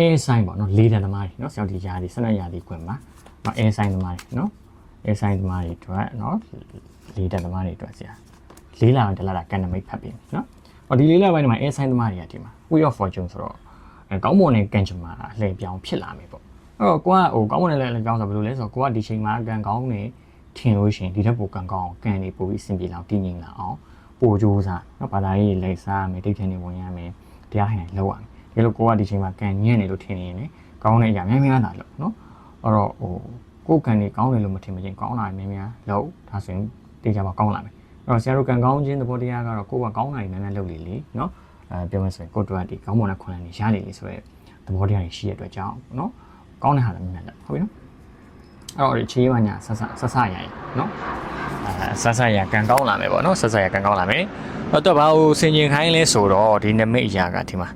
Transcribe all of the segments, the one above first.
air sign ပေါ့နော်လေးတဲ့သမားတွေနော်ဆရာတို့ဒီຢာဒီ12ຢာဒီခွင့်မှာနော် air sign သမားတွေနော် air sign သမားတွေအတွက်နော်လေးတဲ့သမားတွေအတွက်ဆရာလေးလာတလားကန်နမိတ်ဖတ်ပြီးနော်ဟောဒီလေးလာပိုင်းမှာ air sign သမားတွေကဒီမှာ wheel of fortune ဆိုတော့ကောင်းမွန်တဲ့ကန်ချမာအလှည့်ပြောင်းဖြစ်လာမယ်ပေါ့အဲ့တော့ကိုကဟိုကောင်းမွန်တဲ့လှည့်ပြောင်းဆိုဘယ်လိုလဲဆိုတော့ကိုကဒီချိန်မှာကန်ကောင်းနေထင်လို့ရှိရင်ဒီထက်ပိုကန်ကောင်းကန်နေပိုပြီးအဆင်ပြေလောက်တည်ငြိမ်လာအောင်ပိုကြိုးစားနော်ဘာသာရေးလိမ့်စားမယ်ဒိတ်ထင်နေဝင်ရမယ်တရားဟန်လောက်ရမယ်ဒီလိုကိုကဒီချိန်မှာကန်ညံ့နေလို့ထင်နေရင်လည်းကောင်းတဲ့အရာများများလာလို့နော်အဲ့တော့ဟိုကိုကန်နေကောင်းတယ်လို့မထင်မချင်းကောင်းလာများများလောက်ဒါဆိုရင်တေချာပါကောင်းလာမယ်အဲ့တော့ဆရာတို့ကန်ကောင်းခြင်းသဘောတရားကတော့ကိုကကောင်းတာများများလုပ်လေလေနော်ပြောမှဆိုရင်ကိုတို့ကဒီကောင်းမွန်တဲ့ခွန်လန်းနေရလေလေဆိုရဲသဘောတရားရှိရတဲ့အတွက်ကြောင့်နော်ကောင်းတဲ့ဟာလည်းများများဟုတ်ပြီနော်အဲ့တော့ဒီချေးမညာဆရရင်နော်ဆရကန်ကောင်းလာမယ်ပေါ့နော်ဆရကန်ကောင်းလာမယ်တော့ဘာလို့စင်ကျင်ခိုင်းလဲဆိုတော့ဒီနမိတ်အရာကဒီမှာ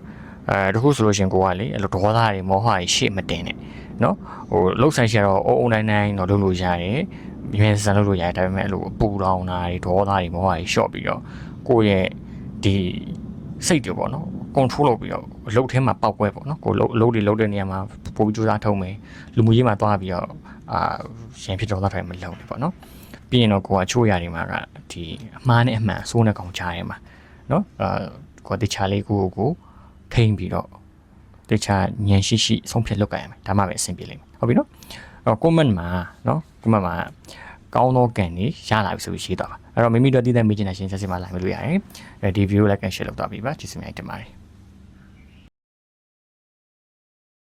တခုဆိုလို့ရှင်ကိုကလေအဲ့လိုဒေါသတွေမောဟတွေရှေ့မတင်နဲ့နော်ဟိုလှုပ်ဆိုင်ရှာတော့အုံနိုင်တော့လုပ်လို့ရတယ်မြန်ဆန်လုပ်လို့ရတယ်ဒါပေမဲ့အဲ့လိုပူတောင်းတာတွေဒေါသတွေမောဟတွေရှော့ပြီးတော့ကိုယ့်ရဲ့ဒီစိတ်တွေပေါ့နော် control လုပ်ပြီးတော့အလုပ်ထဲမှာပောက်ကွဲပေါ့နော်ကိုအလုပ်တွေလုပ်တဲ့နေရာမှာပိုပြီးကြိုးစားထုံးမယ်လူမှုရေးမှာသွားပြီးတော့ရှင်ဖြစ်တော်သားထိုင်မလုပ်ဘူးပေါ့နော်ပြီးရင်တော့ကိုကအချိုးရတွေမှာကဒီအမှားနဲ့အမှန်စိုးနဲ့ကောင်ချရဲမှာနော်ကိုတခြားလေးကိုထိမ့်ပြီးတော့တခြားညံရှိဆုံးဖြတ်လုပ်ကြရမယ်ဒါမှပဲအဆင်ပြေလိမ့်မယ်ဟုတ်ပြီနော်အဲ့တော့ comment မှာနော် comment မှာကောင်းသောကန်နေရလာပြီဆိုပြီးရေးသွားပါအဲ့တော့မိမိတို့တည်တဲ့မိချင်တဲ့ရှင်းဆက်စမှာလာမလို့ရတယ်ဒီ video like and share လုပ်တော့ပြီပါကျေးဇူးများတင်ပါတယ်